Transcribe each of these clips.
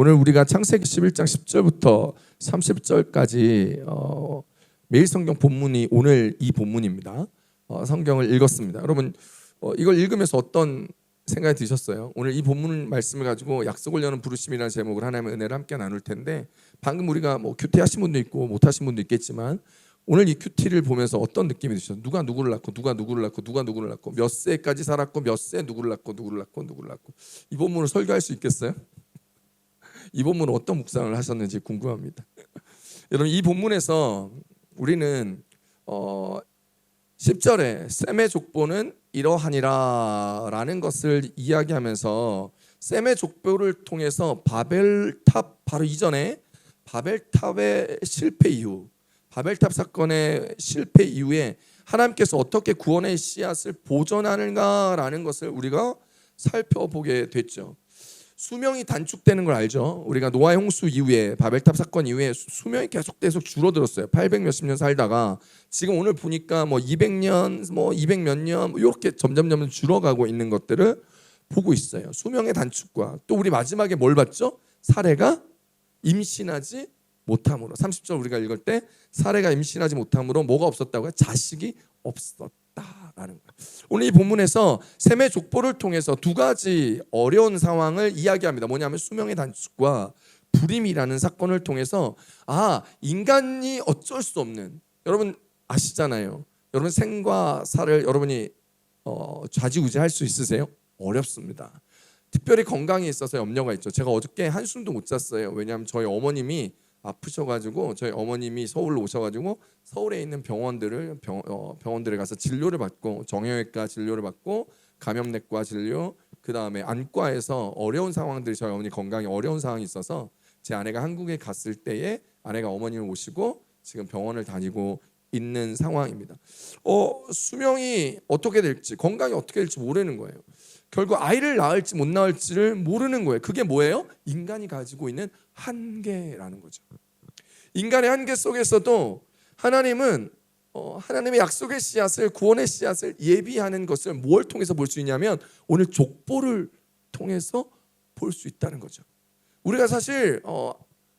오늘 우리가 창세기 11장 10절부터 30절까지 매일 성경 본문이 오늘 이 본문입니다. 성경을 읽었습니다. 여러분 이걸 읽으면서 어떤 생각이 드셨어요? 오늘 이 본문 말씀을 가지고 약속을 여는 부르심이라는 제목으로 하나님의 은혜를 함께 나눌 텐데, 방금 우리가 큐티하신 분도 있고 못하신 분도 있겠지만 오늘 이 큐티를 보면서 어떤 느낌이 드셨어요? 누가 누구를 낳고 누가 누구를 낳고 누가 누구를 낳고 몇 세까지 살았고 몇 세 누구를 낳고 누구를 낳고 누구를 낳고, 이 본문을 설교할 수 있겠어요? 이 본문은 어떤 묵상을 하셨는지 궁금합니다. 여러분 이 본문에서 우리는 10절에 셈의 족보는 이러하니라 라는 것을 이야기하면서, 셈의 족보를 통해서 바벨탑 바로 이전에 바벨탑의 실패 이후, 바벨탑 사건의 실패 이후에 하나님께서 어떻게 구원의 씨앗을 보존하는가라는 것을 우리가 살펴보게 됐죠. 수명이 단축되는 걸 알죠. 우리가 노아의 홍수 이후에, 바벨탑 사건 이후에 수명이 계속 줄어들었어요. 800 몇십 년 살다가 지금 오늘 보니까 200년, 200 몇 년 이렇게 점점 줄어가고 있는 것들을 보고 있어요. 수명의 단축과 또 우리 마지막에 뭘 봤죠? 사례가 임신하지 못함으로. 30절 우리가 읽을 때 사례가 임신하지 못함으로 뭐가 없었다고요? 자식이 없었다라는 거예요. 오늘 이 본문에서 셈의 족보를 통해서 두 가지 어려운 상황을 이야기합니다. 뭐냐면 수명의 단축과 불임이라는 사건을 통해서 인간이 어쩔 수 없는, 여러분 아시잖아요. 여러분 생과 사를 여러분이 좌지우지할 수 있으세요? 어렵습니다. 특별히 건강에 있어서 염려가 있죠. 제가 어저께 한숨도 못 잤어요. 왜냐하면 저희 어머님이 아프셔가지고, 저희 어머님이 서울로 오셔가지고 서울에 있는 병원들에 가서 진료를 받고, 정형외과 진료를 받고, 감염내과 진료, 그 다음에 안과에서 어려운 상황들이, 저희 어머니 건강이 어려운 상황이 있어서 제 아내가 한국에 갔을 때에 아내가 어머님을 모시고 지금 병원을 다니고 있는 상황입니다. 수명이 어떻게 될지, 건강이 어떻게 될지 모르는 거예요. 결국 아이를 낳을지 못 낳을지를 모르는 거예요. 그게 뭐예요? 인간이 가지고 있는 한계라는 거죠. 인간의 한계 속에서도 하나님은 하나님의 약속의 씨앗을, 구원의 씨앗을 예비하는 것을 뭘 통해서 볼 수 있냐면 오늘 족보를 통해서 볼 수 있다는 거죠. 우리가 사실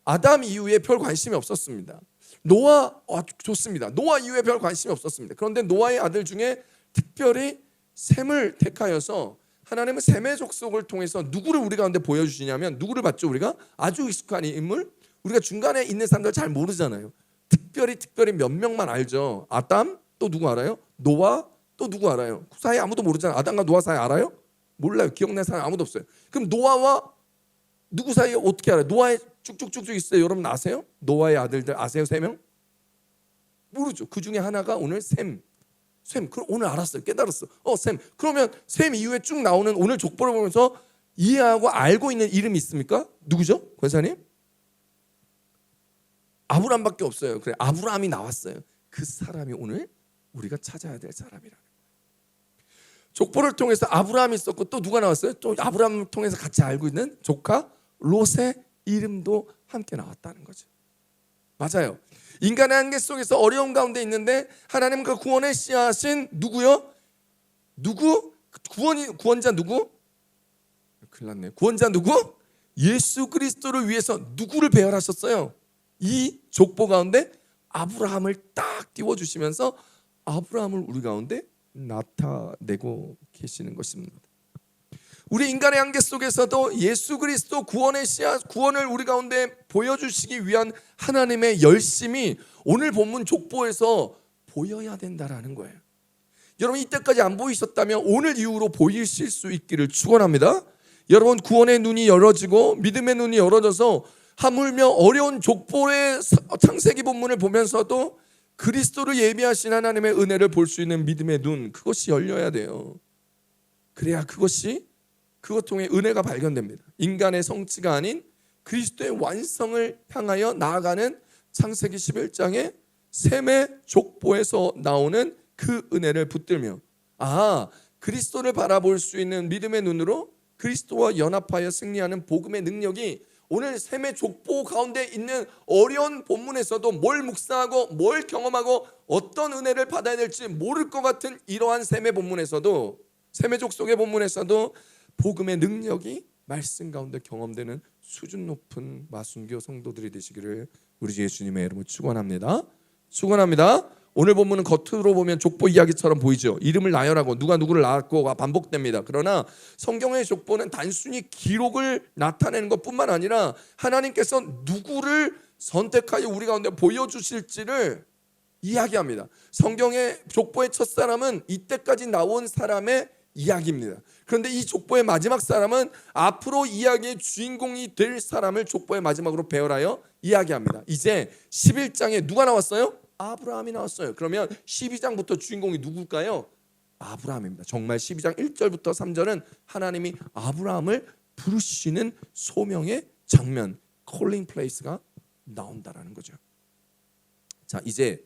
아담 이후에 별 관심이 없었습니다. 노아 좋습니다. 노아 이후에 별 관심이 없었습니다. 그런데 노아의 아들 중에 특별히 셈을 택하여서 하나님은 셈의 족속을 통해서 누구를 우리 가운데 보여주시냐면, 누구를 봤죠? 우리가 아주 익숙한 인물, 우리가 중간에 있는 사람들 잘 모르잖아요. 특별히 몇 명만 알죠. 아담, 또 누구 알아요? 노아, 또 누구 알아요? 그 사이 아무도 모르잖아요. 아담과 노아 사이 알아요? 몰라요. 기억나는 사람 아무도 없어요. 그럼 노아와 누구 사이 어떻게 알아요? 노아의 쭉쭉쭉쭉 있어요. 여러분 아세요? 노아의 아들들 아세요? 3명? 모르죠. 그 중에 하나가 오늘 셈. 그럼 오늘 알았어요. 깨달았어. 셈. 그러면 셈 이후에 쭉 나오는 오늘 족보를 보면서 이해하고 알고 있는 이름이 있습니까? 누구죠? 권사님? 아브람밖에 없어요. 그래, 아브람이 나왔어요. 그 사람이 오늘 우리가 찾아야 될 사람이라는 거예요. 족보를 통해서 아브람이 있었고 또 누가 나왔어요? 또 아브람을 통해서 같이 알고 있는 조카 롯의 이름도 함께 나왔다는 거죠. 맞아요. 인간의 한계 속에서 어려운 가운데 있는데 하나님 그 구원의 씨앗인 누구요? 구원자 누구? 큰일 났네. 구원자 누구? 예수 그리스도를 위해서 누구를 배열하셨어요? 이 족보 가운데 아브라함을 딱 띄워주시면서 아브라함을 우리 가운데 나타내고 계시는 것입니다. 우리 인간의 한계 속에서도 예수 그리스도 구원의 씨앗, 구원을 우리 가운데 보여주시기 위한 하나님의 열심이 오늘 본문 족보에서 보여야 된다라는 거예요. 여러분 이때까지 안 보이셨다면 오늘 이후로 보이실 수 있기를 축원합니다. 여러분 구원의 눈이 열어지고 믿음의 눈이 열어져서 하물며 어려운 족보의 창세기 본문을 보면서도 그리스도를 예비하신 하나님의 은혜를 볼 수 있는 믿음의 눈, 그것이 열려야 돼요. 그래야 그것 통해 은혜가 발견됩니다. 인간의 성취가 아닌 그리스도의 완성을 향하여 나아가는 창세기 11장의 셈의 족보에서 나오는 그 은혜를 붙들며 그리스도를 바라볼 수 있는 믿음의 눈으로 그리스도와 연합하여 승리하는 복음의 능력이 오늘 셈의 족보 가운데 있는 어려운 본문에서도 뭘 묵상하고 뭘 경험하고 어떤 은혜를 받아야 될지 모를 것 같은 이러한 셈의 본문에서도, 셈의 족속의 본문에서도 복음의 능력이 말씀 가운데 경험되는 수준 높은 마순교 성도들이 되시기를 우리 주 예수님의 이름으로 축원합니다. 축원합니다. 오늘 본문은 겉으로 보면 족보 이야기처럼 보이죠. 이름을 나열하고 누가 누구를 낳았고가 반복됩니다. 그러나 성경의 족보는 단순히 기록을 나타내는 것뿐만 아니라 하나님께서 누구를 선택하여 우리 가운데 보여주실지를 이야기합니다. 성경의 족보의 첫사람은 이때까지 나온 사람의 이야기입니다. 그런데 이 족보의 마지막 사람은 앞으로 이야기의 주인공이 될 사람을 족보의 마지막으로 배열하여 이야기합니다. 이제 11장에 누가 나왔어요? 아브라함이 나왔어요. 그러면 12장부터 주인공이 누굴까요? 아브라함입니다. 정말 12장 1절부터 3절은 하나님이 아브라함을 부르시는 소명의 장면, 콜링 플레이스가 나온다라는 거죠. 자, 이제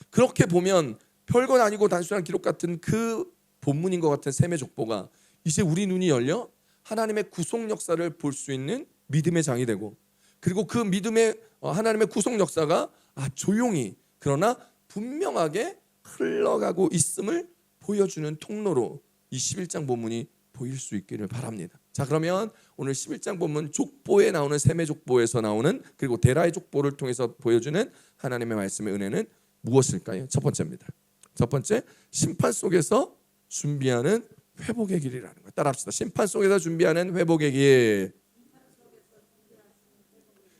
그렇게 보면 별건 아니고 단순한 기록 같은 그 본문인 것 같은 셈의 족보가 이제 우리 눈이 열려 하나님의 구속 역사를 볼 수 있는 믿음의 장이 되고, 그리고 그 믿음의 하나님의 구속 역사가 조용히 그러나 분명하게 흘러가고 있음을 보여주는 통로로 이 11장 본문이 보일 수 있기를 바랍니다. 자, 그러면 오늘 11장 본문 족보에 나오는 셈의 족보에서 나오는 그리고 데라의 족보를 통해서 보여주는 하나님의 말씀의 은혜는 무엇일까요? 첫 번째입니다. 첫 번째, 심판 속에서 준비하는 회복의 길이라는 거. 따라합시다. 심판 속에서 준비하는 회복의 길.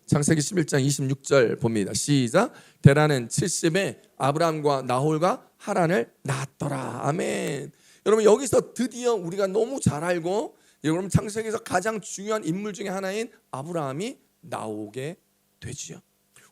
창세기 11장 26절 봅니다. 시작. 데라는 70에 아브라함과 나홀과 하란을 낳았더라. 아멘. 여러분, 여기서 드디어 우리가 너무 잘 알고 여러분 창세기에서 가장 중요한 인물 중에 하나인 아브라함이 나오게 되지요.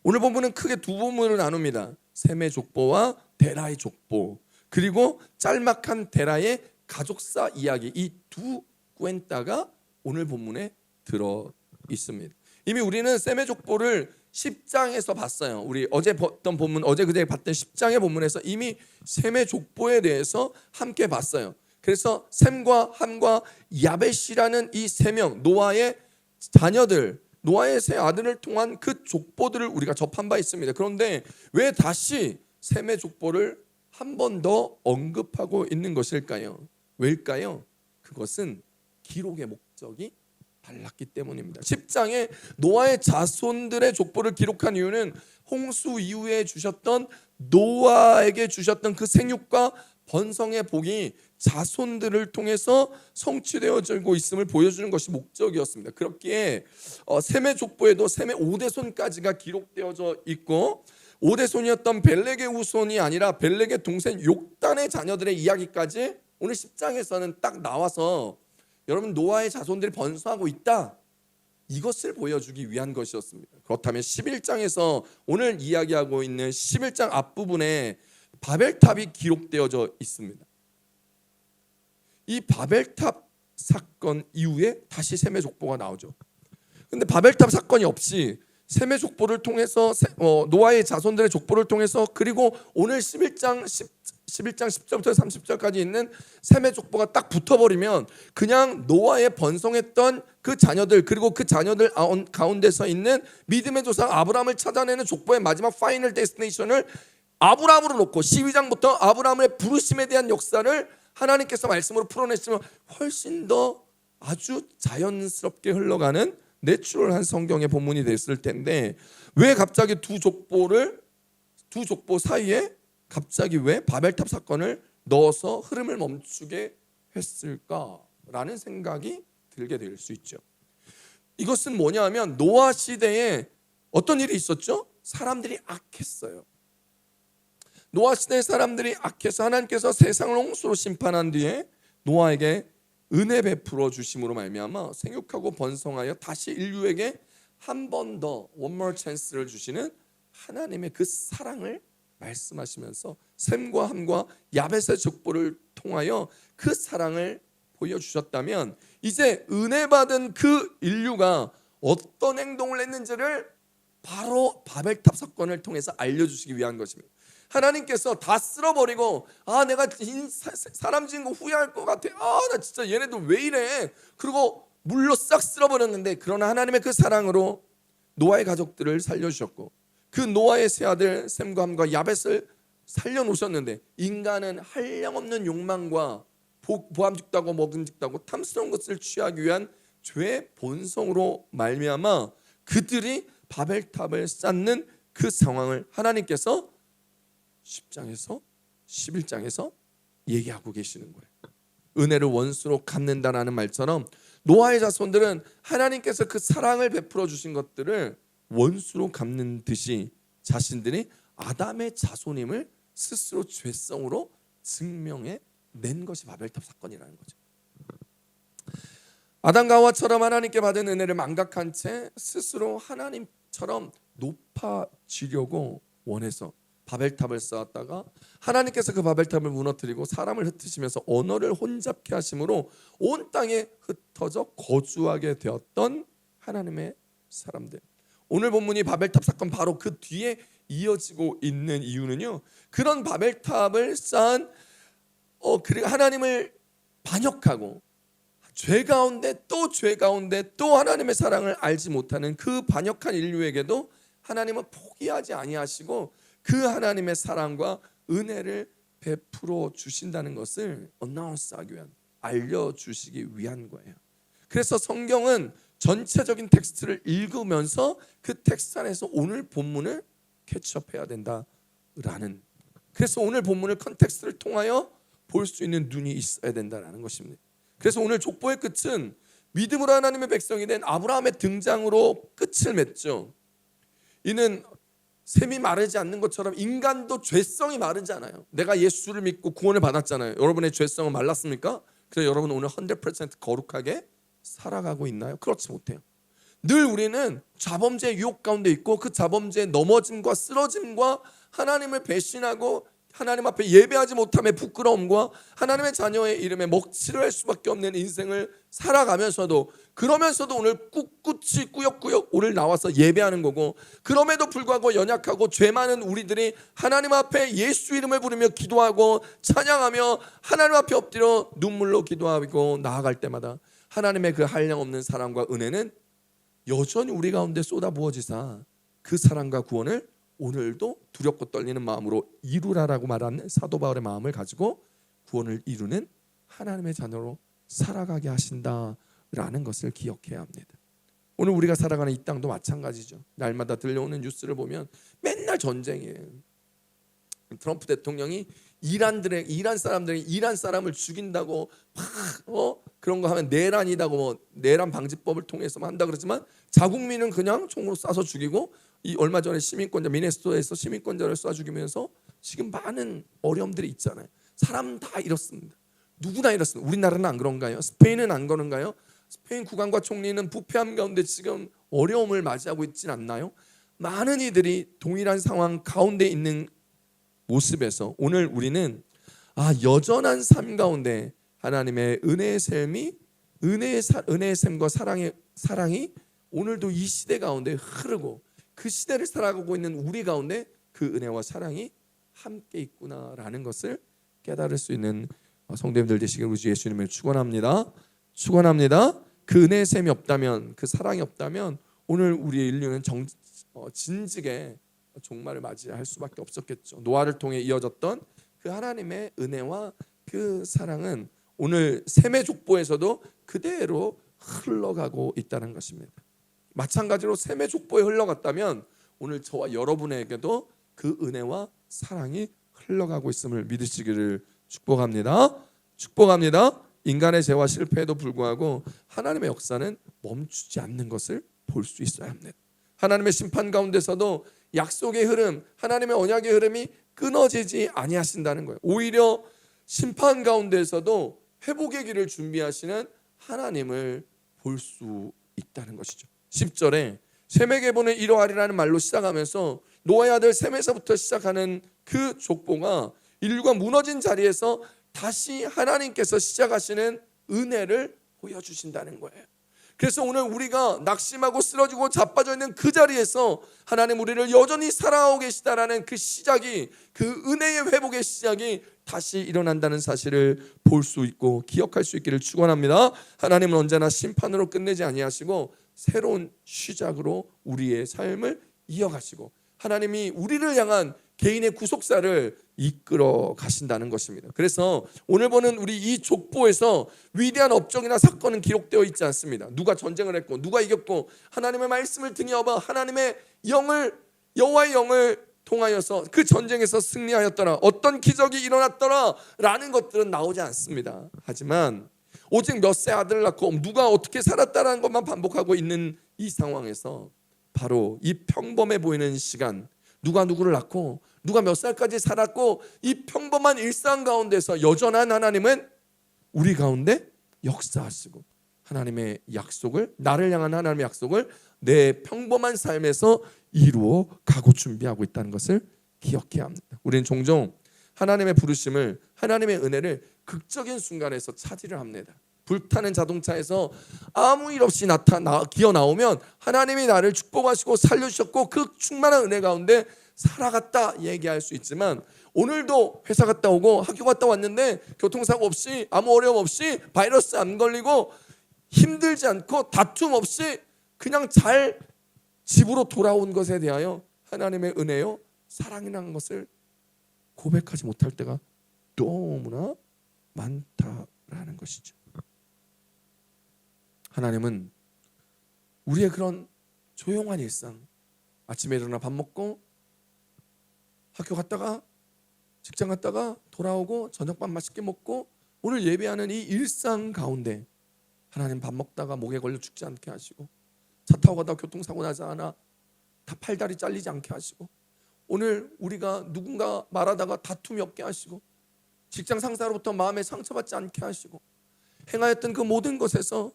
오늘 본문은 크게 두 부분으로 나눕니다. 셈의 족보와 데라의 족보, 그리고 짤막한 데라의 가족사 이야기, 이 두 꽌따가 오늘 본문에 들어 있습니다. 이미 우리는 셈의 족보를 10장에서 봤어요. 우리 어제 봤던 본문, 어제 그제 봤던 10장의 본문에서 이미 셈의 족보에 대해서 함께 봤어요. 그래서 셈과 함과 야벳이라는 이 세 명, 노아의 자녀들, 노아의 세 아들을 통한 그 족보들을 우리가 접한 바 있습니다. 그런데 왜 다시 셈의 족보를 한 번 더 언급하고 있는 것일까요? 왜일까요? 그것은 기록의 목적이 달랐기 때문입니다. 10장에 노아의 자손들의 족보를 기록한 이유는 홍수 이후에 주셨던 노아에게 주셨던 그 생육과 번성의 복이 자손들을 통해서 성취되어지고 있음을 보여주는 것이 목적이었습니다. 그렇기에 셈의 족보에도 셈의 5대손까지가 기록되어져 있고, 5대손이었던 벨렉의 후손이 아니라 벨렉의 동생 욕단의 자녀들의 이야기까지 오늘 10장에서는 딱 나와서 여러분 노아의 자손들이 번성하고 있다, 이것을 보여주기 위한 것이었습니다. 그렇다면 11장에서 오늘 이야기하고 있는 11장 앞부분에 바벨탑이 기록되어져 있습니다. 이 바벨탑 사건 이후에 다시 셈의 족보가 나오죠. 근데 바벨탑 사건이 없이 셈의 족보를 통해서 노아의 자손들의 족보를 통해서, 그리고 오늘 11장 10절부터 30절까지 있는 셈의 족보가 딱 붙어버리면 그냥 노아의 번성했던 그 자녀들, 그리고 그 자녀들 가운데서 있는 믿음의 조상 아브라함을 찾아내는 족보의 마지막 파이널 데스티네이션을 아브라함으로 놓고 12장부터 아브라함의 부르심에 대한 역사를 하나님께서 말씀으로 풀어냈으면 훨씬 더 아주 자연스럽게 흘러가는 내추럴한 성경의 본문이 됐을 텐데, 왜 갑자기 두 족보 사이에 갑자기 왜 바벨탑 사건을 넣어서 흐름을 멈추게 했을까라는 생각이 들게 될 수 있죠. 이것은 뭐냐면 노아 시대에 어떤 일이 있었죠? 사람들이 악했어요. 노아 시대의 사람들이 악해서 하나님께서 세상을 홍수로 심판한 뒤에 노아에게 은혜 베풀어 주심으로 말미암아 생육하고 번성하여 다시 인류에게 한 번 더 one more chance를 주시는 하나님의 그 사랑을 말씀하시면서 셈과 함과 야벳의 족보를 통하여 그 사랑을 보여주셨다면, 이제 은혜 받은 그 인류가 어떤 행동을 했는지를 바로 바벨탑 사건을 통해서 알려주시기 위한 것입니다. 하나님께서 다 쓸어버리고 내가 사람 지은 거 후회할 것 같아, 나 진짜 얘네들 왜 이래, 그리고 물로 싹 쓸어버렸는데, 그러나 하나님의 그 사랑으로 노아의 가족들을 살려주셨고 그 노아의 세 아들 셈과 함과 야벳을 살려놓으셨는데, 인간은 한량없는 욕망과 보암직도 하고 먹음직도 하고 탐스러운 것을 취하기 위한 죄의 본성으로 말미암아 그들이 바벨탑을 쌓는 그 상황을 하나님께서 10장에서 11장에서 얘기하고 계시는 거예요. 은혜를 원수로 갚는다라는 말처럼 노아의 자손들은 하나님께서 그 사랑을 베풀어 주신 것들을 원수로 갚는 듯이 자신들이 아담의 자손임을 스스로 죄성으로 증명해 낸 것이 바벨탑 사건이라는 거죠. 아담과 하와처럼 하나님께 받은 은혜를 망각한 채 스스로 하나님처럼 높아지려고 원해서 바벨탑을 쌓았다가 하나님께서 그 바벨탑을 무너뜨리고 사람을 흩으시면서 언어를 혼잡케 하심으로 온 땅에 흩어져 거주하게 되었던 하나님의 사람들. 오늘 본문이 바벨탑 사건 바로 그 뒤에 이어지고 있는 이유는요, 그런 바벨탑을 쌓은 하나님을 반역하고 죄 가운데 또 하나님의 사랑을 알지 못하는 그 반역한 인류에게도 하나님은 포기하지 아니하시고 그 하나님의 사랑과 은혜를 베풀어 주신다는 것을 어나운스하기 위한, 알려주시기 위한 거예요. 그래서 성경은 전체적인 텍스트를 읽으면서 그 텍스트 안에서 오늘 본문을 캐치업해야 된다라는, 그래서 오늘 본문을 컨텍스트를 통하여 볼 수 있는 눈이 있어야 된다라는 것입니다. 그래서 오늘 족보의 끝은 믿음으로 하나님의 백성이 된 아브라함의 등장으로 끝을 맺죠. 이는 샘이 마르지 않는 것처럼 인간도 죄성이 마르지 않아요. 내가 예수를 믿고 구원을 받았잖아요. 여러분의 죄성은 말랐습니까? 그래서 여러분 오늘 100% 거룩하게 살아가고 있나요? 그렇지 못해요. 늘 우리는 자범죄의 유혹 가운데 있고 그 자범죄의 넘어짐과 쓰러짐과 하나님을 배신하고 하나님 앞에 예배하지 못함의 부끄러움과 하나님의 자녀의 이름에 먹칠을 할 수밖에 없는 인생을 살아가면서도, 그러면서도 오늘 꿋꿋이 꾸역꾸역 오늘 나와서 예배하는 거고, 그럼에도 불구하고 연약하고 죄 많은 우리들이 하나님 앞에 예수 이름을 부르며 기도하고 찬양하며 하나님 앞에 엎드려 눈물로 기도하고 나아갈 때마다 하나님의 그 한량없는 사랑과 은혜는 여전히 우리 가운데 쏟아부어지사 그 사랑과 구원을 오늘도 두렵고 떨리는 마음으로 이루라라고 말하는 사도 바울의 마음을 가지고 구원을 이루는 하나님의 자녀로 살아가게 하신다라는 것을 기억해야 합니다. 오늘 우리가 살아가는 이 땅도 마찬가지죠. 날마다 들려오는 뉴스를 보면 맨날 전쟁이에요. 트럼프 대통령이 이란 사람을 죽인다고 막 그런 거 하면 내란이다고 내란 방지법을 통해서 한다 그러지만 자국민은 그냥 총으로 쏴서 죽이고, 이 얼마 전에 시민권자 미네소타에서 시민권자를 쏴 죽이면서 지금 많은 어려움들이 있잖아요. 사람 다 이렇습니다. 누구나 이렇습니다. 우리나라는 안 그런가요? 스페인은 안 그런가요? 스페인 국왕과 총리는 부패함 가운데 지금 어려움을 맞이하고 있진 않나요? 많은 이들이 동일한 상황 가운데 있는 모습에서 오늘 우리는 여전한 삶 가운데 하나님의 은혜의 샘과 사랑이 오늘도 이 시대 가운데 흐르고 그 시대를 살아가고 있는 우리 가운데 그 은혜와 사랑이 함께 있구나라는 것을 깨달을 수 있는 성도님들 되시길 우리 주 예수님을 축원합니다. 그 은혜의 샘이 없다면, 그 사랑이 없다면 오늘 우리의 인류는 진즉에 종말을 맞이할 수밖에 없었겠죠. 노아를 통해 이어졌던 그 하나님의 은혜와 그 사랑은 오늘 셈의 족보에서도 그대로 흘러가고 있다는 것입니다. 마찬가지로 셈의 족보에 흘러갔다면 오늘 저와 여러분에게도 그 은혜와 사랑이 흘러가고 있음을 믿으시기를 축복합니다. 인간의 죄와 실패에도 불구하고 하나님의 역사는 멈추지 않는 것을 볼 수 있어야 합니다. 하나님의 심판 가운데서도 약속의 흐름, 하나님의 언약의 흐름이 끊어지지 아니하신다는 거예요. 오히려 심판 가운데서도 회복의 길을 준비하시는 하나님을 볼 수 있다는 것이죠. 10절에 셈의 계보는 이러하리라는 말로 시작하면서 노아의 아들 셈에서부터 시작하는 그 족보가 인류가 무너진 자리에서 다시 하나님께서 시작하시는 은혜를 보여주신다는 거예요. 그래서 오늘 우리가 낙심하고 쓰러지고 자빠져 있는 그 자리에서 하나님 우리를 여전히 사랑하고 계시다라는 그 시작이, 그 은혜의 회복의 시작이 다시 일어난다는 사실을 볼 수 있고 기억할 수 있기를 축원합니다. 하나님은 언제나 심판으로 끝내지 아니하시고 새로운 시작으로 우리의 삶을 이어가시고, 하나님이 우리를 향한 개인의 구속사를 이끌어 가신다는 것입니다. 그래서 오늘 보는 우리 이 족보에서 위대한 업적이나 사건은 기록되어 있지 않습니다. 누가 전쟁을 했고 누가 이겼고 하나님의 말씀을 등에 업어 하나님의 영을 여호와의 영을 통하여서 그 전쟁에서 승리하였더라, 어떤 기적이 일어났더라 라는 것들은 나오지 않습니다. 하지만 오직 몇 세 아들을 낳고 누가 어떻게 살았다라는 것만 반복하고 있는 이 상황에서 바로 이 평범해 보이는 시간, 누가 누구를 낳고 누가 몇 살까지 살았고 이 평범한 일상 가운데서 여전한 하나님은 우리 가운데 역사하시고 하나님의 약속을, 나를 향한 하나님의 약속을 내 평범한 삶에서 이루어 가고 준비하고 있다는 것을 기억해야 합니다. 우리는 종종 하나님의 부르심을, 하나님의 은혜를 극적인 순간에서 차지를 합니다. 불타는 자동차에서 아무 일 없이 기어 나오면 하나님이 나를 축복하시고 살려주셨고 그 충만한 은혜 가운데 살아갔다 얘기할 수 있지만, 오늘도 회사 갔다 오고 학교 갔다 왔는데 교통사고 없이 아무 어려움 없이 바이러스 안 걸리고 힘들지 않고 다툼 없이 그냥 잘 집으로 돌아온 것에 대하여 하나님의 은혜요 사랑이라는 것을 고백하지 못할 때가 너무나 많다라는 것이죠. 하나님은 우리의 그런 조용한 일상, 아침에 일어나 밥 먹고 학교 갔다가 직장 갔다가 돌아오고 저녁밥 맛있게 먹고 오늘 예배하는 이 일상 가운데 하나님 밥 먹다가 목에 걸려 죽지 않게 하시고, 차 타고 가다가 교통사고 나지 않아 다 팔다리 잘리지 않게 하시고, 오늘 우리가 누군가 말하다가 다툼이 없게 하시고, 직장 상사로부터 마음에 상처받지 않게 하시고, 행하였던 그 모든 것에서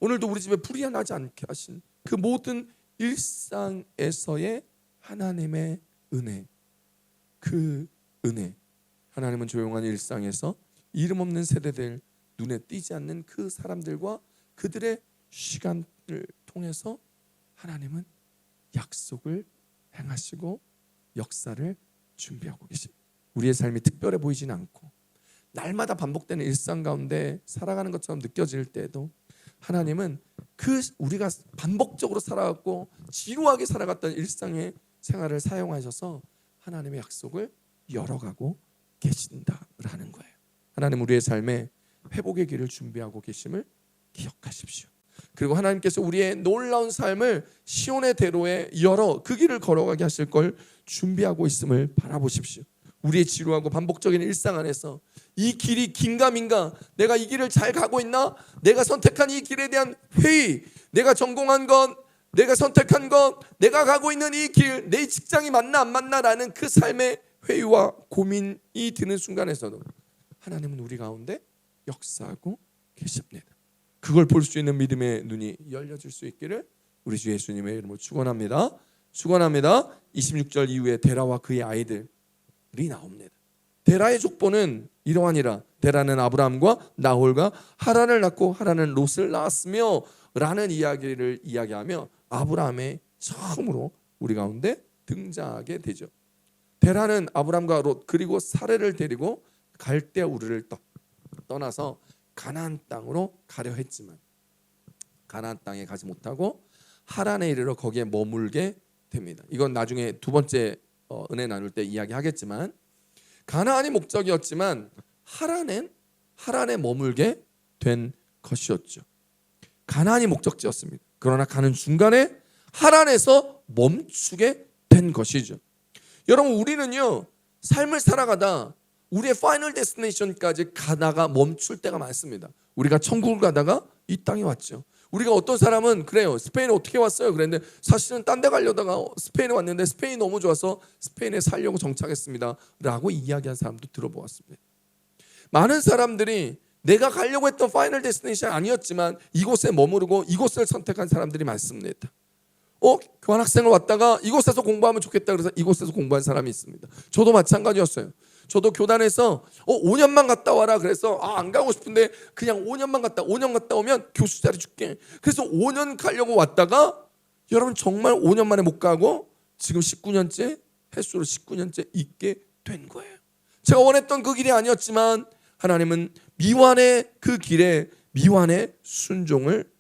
오늘도 우리 집에 불이 나지 않게 하신 그 모든 일상에서의 하나님의 은혜, 그 은혜, 하나님은 조용한 일상에서 이름 없는 세대들, 눈에 띄지 않는 그 사람들과 그들의 시간을 통해서 하나님은 약속을 행하시고 역사를 준비하고 계십니다. 우리의 삶이 특별해 보이진 않고 날마다 반복되는 일상 가운데 살아가는 것처럼 느껴질 때에도 하나님은 그 우리가 반복적으로 살아갔고 지루하게 살아갔던 일상의 생활을 사용하셔서 하나님의 약속을 열어가고 계신다라는 거예요. 하나님 우리의 삶에 회복의 길을 준비하고 계심을 기억하십시오. 그리고 하나님께서 우리의 놀라운 삶을 시온의 대로에 열어 그 길을 걸어가게 하실 걸 준비하고 있음을 바라보십시오. 우리의 지루하고 반복적인 일상 안에서 이 길이 긴가민가, 내가 이 길을 잘 가고 있나, 내가 선택한 이 길에 대한 회의, 내가 전공한 것, 내가 선택한 것, 내가 가고 있는 이 길, 내 직장이 맞나 안 맞나라는 그 삶의 회의와 고민이 드는 순간에서도 하나님은 우리 가운데 역사하고 계십니다. 그걸 볼 수 있는 믿음의 눈이 열려질 수 있기를 우리 주 예수님의 이름으로 축원합니다. 축원합니다. 26절 이후에 데라와 그의 아이들이 나옵니다. 데라의 족보는 이러하니라. 데라는 아브라함과 나홀과 하란을 낳고 하란은 롯을 낳았으며 라는 이야기를 이야기하며 아브라함의 처음으로 우리 가운데 등장하게 되죠. 데라는 아브라함과 롯 그리고 사레를 데리고 갈대아 우르를 떠나서 가나안 땅으로 가려 했지만 가나안 땅에 가지 못하고 하란에 이르러 거기에 머물게 됩니다. 이건 나중에 두 번째 은혜 나눌 때 이야기하겠지만, 가나안이 목적이었지만 하란에 머물게 된 것이었죠. 가나안이 목적지였습니다. 그러나 가는 중간에 하란에서 멈추게 된 것이죠. 여러분 우리는요 삶을 살아가다 우리의 파이널 데스티네이션까지 가다가 멈출 때가 많습니다. 우리가 천국을 가다가 이 땅에 왔죠. 우리가 어떤 사람은 그래요. 스페인에 어떻게 왔어요? 그랬는데 사실은 딴 데 가려다가 스페인에 왔는데 스페인이 너무 좋아서 스페인에 살려고 정착했습니다 라고 이야기한 사람도 들어보았습니다. 많은 사람들이 내가 가려고 했던 파이널 데스티네이션 아니었지만 이곳에 머무르고 이곳을 선택한 사람들이 많습니다. 교환학생을 왔다가 이곳에서 공부하면 좋겠다 그래서 이곳에서 공부한 사람이 있습니다. 저도 마찬가지였어요. 저도 교단에서 5년만 갔다 와라 그래서 안 가고 싶은데 그냥 5년 갔다 오면 교수 자리 줄게. 그래서 5년 가려고 왔다가 여러분 정말 5년 만에 못 가고 지금 19년째 횟수로 19년째 있게 된 거예요. 제가 원했던 그 길이 아니었지만 하나님은 미완의 그 길에 미완의 순종을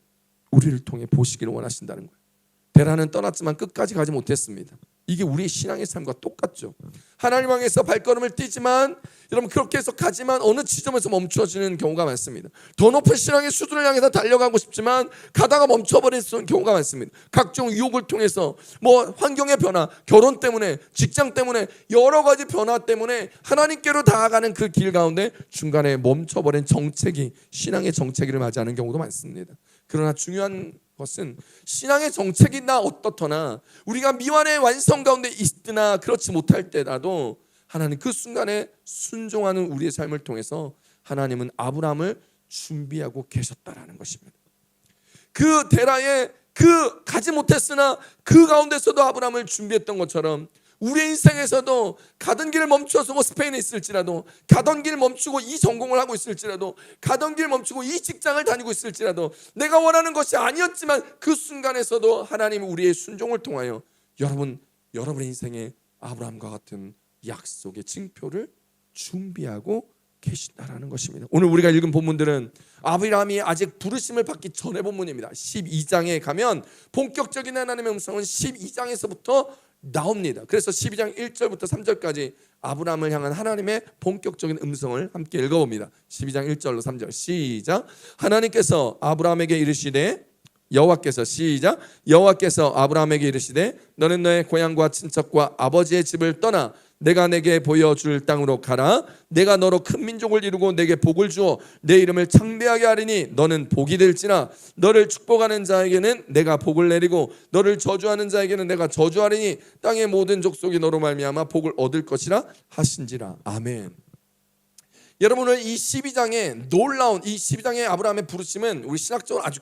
우리를 통해 보시기를 원하신다는 거예요. 데라는 떠났지만 끝까지 가지 못했습니다. 이게 우리의 신앙의 삶과 똑같죠. 하나님 향해서 발걸음을 띄지만 여러분 그렇게 해서 가지만 어느 지점에서 멈춰지는 경우가 많습니다. 더 높은 신앙의 수준을 향해서 달려가고 싶지만 가다가 멈춰버리는 경우가 많습니다. 각종 유혹을 통해서 환경의 변화, 결혼 때문에, 직장 때문에, 여러 가지 변화 때문에 하나님께로 다가가는 그 길 가운데 중간에 멈춰버린 정체기, 신앙의 정체기를 맞이하는 경우도 많습니다. 그러나 중요한 것은 신앙의 정체기나 어떻거나 우리가 미완의 완성 가운데 있으나 그렇지 못할 때라도 하나님 그 순간에 순종하는 우리의 삶을 통해서 하나님은 아브라함을 준비하고 계셨다라는 것입니다. 그 데라에 가지 못했으나 그 가운데서도 아브라함을 준비했던 것처럼 우리의 인생에서도 가던 길을 멈춰서 스페인에 있을지라도, 가던 길 멈추고 이 전공을 하고 있을지라도, 가던 길 멈추고 이 직장을 다니고 있을지라도 내가 원하는 것이 아니었지만 그 순간에서도 하나님은 우리의 순종을 통하여 여러분의 인생에 아브라함과 같은 약속의 징표를 준비하고 계신다라는 것입니다. 오늘 우리가 읽은 본문들은 아브라함이 아직 부르심을 받기 전의 본문입니다. 12장에 가면 본격적인 하나님의 음성은 12장에서부터 나옵니다. 그래서 12장 1절부터 3절까지 아브라함을 향한 하나님의 본격적인 음성을 함께 읽어봅니다. 12장 1절로 3절 시작. 하나님께서 아브라함에게 이르시되 여호와께서 아브라함에게 이르시되 너는 너의 고향과 친척과 아버지의 집을 떠나 내가 내게 보여줄 땅으로 가라. 내가 너로 큰 민족을 이루고 내게 복을 주어 내 이름을 창대하게 하리니 너는 복이 될지라. 너를 축복하는 자에게는 내가 복을 내리고 너를 저주하는 자에게는 내가 저주하리니 땅의 모든 족속이 너로 말미암아 복을 얻을 것이라 하신지라. 아멘. 여러분 오늘 이 12장의 놀라운 이 12장의 아브라함의 부르심은 우리 신학적으로 아주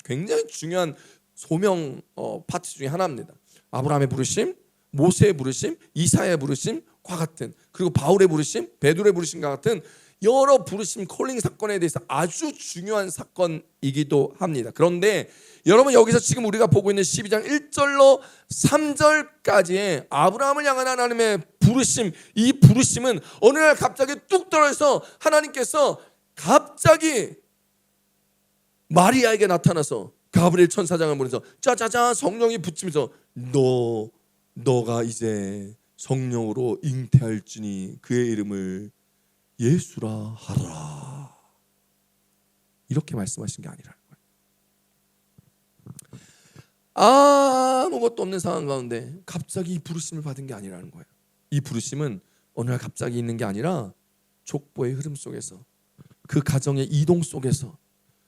굉장히 중요한 소명 파트 중에 하나입니다. 아브라함의 부르심, 모세의 부르심, 이사야의 부르심과 같은, 그리고 바울의 부르심, 베드로의 부르심과 같은 여러 부르심 콜링 사건에 대해서 아주 중요한 사건이기도 합니다. 그런데 여러분 여기서 지금 우리가 보고 있는 12장 1절로 3절까지의 아브라함을 향한 하나님의 부르심, 이 부르심은 어느 날 갑자기 뚝 떨어져서 하나님께서 갑자기 마리아에게 나타나서 가브리엘 천사장을 보내서 짜자자 성령이 붙이면서 너가 이제 성령으로 잉태할지니 그의 이름을 예수라 하라, 이렇게 말씀하신 게 아니라는 거예요. 아무것도 없는 상황 가운데 갑자기 이 부르심을 받은 게 아니라는 거예요. 이 부르심은 어느 날 갑자기 있는 게 아니라 족보의 흐름 속에서, 그 가정의 이동 속에서,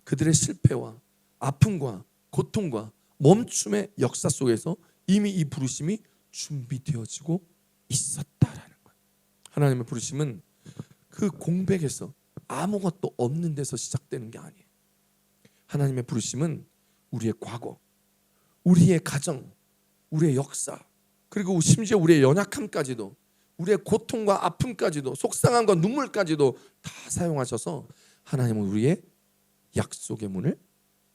그들의 실패와 아픔과 고통과 멈춤의 역사 속에서 이미 이 부르심이 준비되어지고 있었다라는 거예요. 하나님의 부르심은 그 공백에서, 아무것도 없는 데서 시작되는 게 아니에요. 하나님의 부르심은 우리의 과거, 우리의 가정, 우리의 역사, 그리고 심지어 우리의 연약함까지도, 우리의 고통과 아픔까지도, 속상함과 눈물까지도 다 사용하셔서 하나님은 우리의 약속의 문을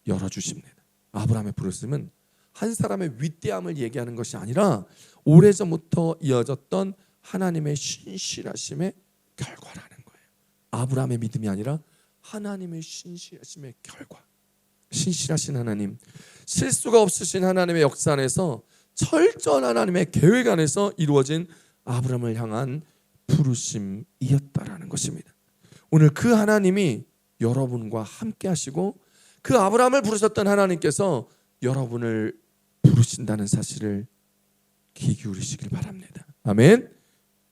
열어주십니다. 아브라함의 부르심은 한 사람의 위대함을 얘기하는 것이 아니라 오래전부터 이어졌던 하나님의 신실하심의 결과라는 거예요. 아브라함의 믿음이 아니라 하나님의 신실하심의 결과. 신실하신 하나님, 실수가 없으신 하나님의 역사 안에서, 철저한 하나님의 계획 안에서 이루어진 아브라함을 향한 부르심이었다라는 것입니다. 오늘 그 하나님이 여러분과 함께 하시고 그 아브라함을 부르셨던 하나님께서 여러분을 부르신다는 사실을 귀 기울이시길 바랍니다. 아멘.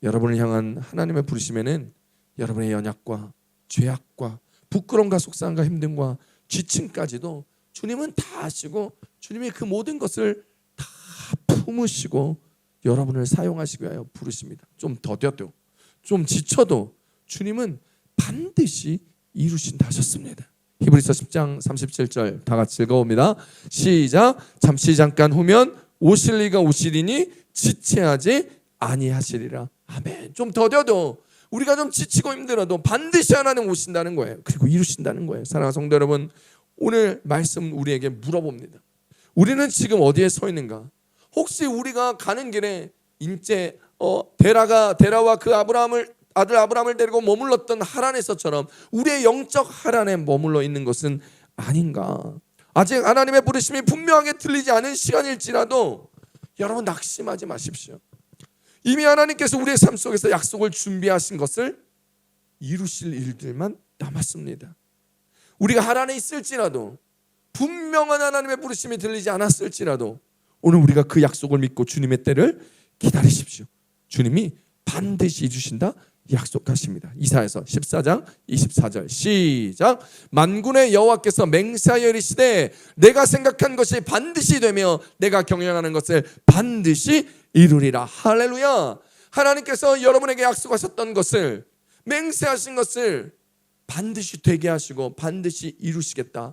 여러분을 향한 하나님의 부르심에는 여러분의 연약과 죄악과 부끄러움과 속상함과 힘듦과 지침까지도 주님은 다 아시고 주님이 그 모든 것을 다 품으시고 여러분을 사용하시기 위하여 부르십니다. 좀 더뎌도, 좀 지쳐도 주님은 반드시 이루신다 하셨습니다. 히브리서 10장 37절 다 같이 읽어봅니다. 시작. 잠시 잠깐 후면 오실 이가 오시리니 지체하지 아니하시리라. 아멘. 좀 더뎌도, 우리가 좀 지치고 힘들어도 반드시 하나님 오신다는 거예요. 그리고 이루신다는 거예요. 사랑하는 성도 여러분, 오늘 말씀 우리에게 물어봅니다. 우리는 지금 어디에 서 있는가? 혹시 우리가 가는 길에 이제 데라와 그 아들 아브라함을 데리고 머물렀던 하란에서처럼 우리의 영적 하란에 머물러 있는 것은 아닌가? 아직 하나님의 부르심이 분명하게 들리지 않은 시간일지라도 여러분 낙심하지 마십시오. 이미 하나님께서 우리의 삶 속에서 약속을 준비하신 것을 이루실 일들만 남았습니다. 우리가 하란에 있을지라도, 분명한 하나님의 부르심이 들리지 않았을지라도 오늘 우리가 그 약속을 믿고 주님의 때를 기다리십시오. 주님이 반드시 이루신다 약속하십니다. 이사야서 14장 24절 시작. 만군의 여호와께서 맹세하여 이르시되 내가 생각한 것이 반드시 되며 내가 경영하는 것을 반드시 이루리라. 할렐루야. 하나님께서 여러분에게 약속하셨던 것을, 맹세하신 것을 반드시 되게 하시고 반드시 이루시겠다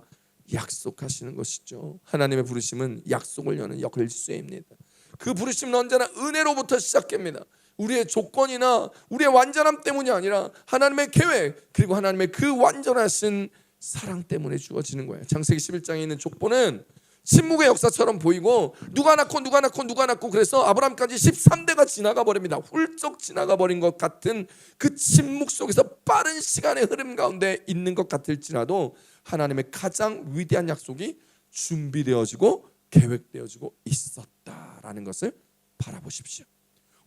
약속하시는 것이죠. 하나님의 부르심은 약속을 여는 열쇠입니다. 그 부르심은 언제나 은혜로부터 시작됩니다. 우리의 조건이나 우리의 완전함 때문이 아니라 하나님의 계획, 그리고 하나님의 그 완전하신 사랑 때문에 주어지는 거예요. 창세기 11장에 있는 족보는 침묵의 역사처럼 보이고 누가 낳고 그래서 아브라함까지 13대가 지나가 버립니다. 훌쩍 지나가 버린 것 같은 그 침묵 속에서 빠른 시간의 흐름 가운데 있는 것 같을지라도 하나님의 가장 위대한 약속이 준비되어지고 계획되어지고 있었다라는 것을 바라보십시오.